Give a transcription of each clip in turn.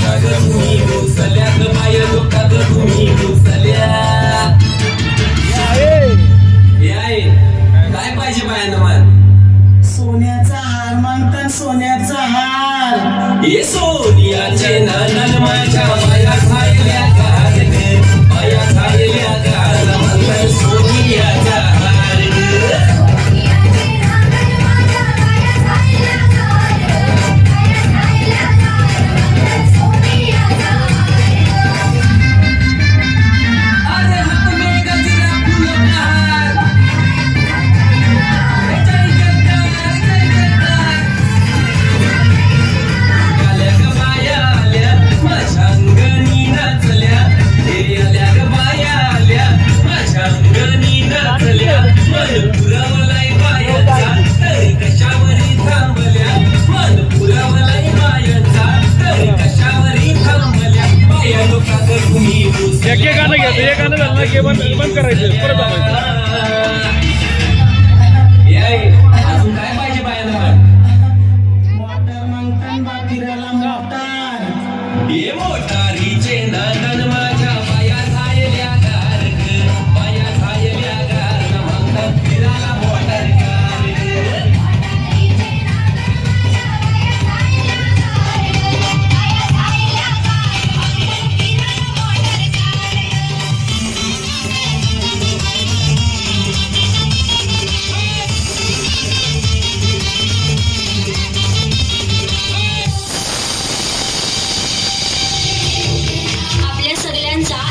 लोकात तुम्ही घुसल्यात बाया लोकात तुम्ही घुसल्यात काय पाहिजे बायांना मान सोन्याचा हार मागतात सोन्याचा हार ये सोनियाचे नानन माझ्या बाया खायल्या गार बाया खायल्या गार म्हणतात सोनियाचा हार गाणं घ्यायचं हे गाणं झालं ना की बंद करायचं परत अजून काय पाहिजे बायांना मोटर मागतात बाकीराला मोटार ये मोटारीचे नांदन माझ्या बाया झायल्या गार बाया झायल्या गार म्हणतात फिराला मोटार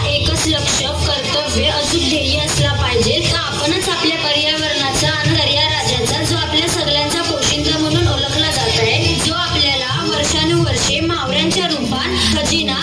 एकच लक्ष कर्तव्य अचूक ध्येय असला पाहिजे तर आपणच आपल्या पर्यावरणाचा आणि पर्याराजाचा जो आपल्या सगळ्यांचा पोशिंदा म्हणून ओळखला जात आहे जो आपल्याला वर्षानुवर्षे मावळ्यांच्या रूपात खजिना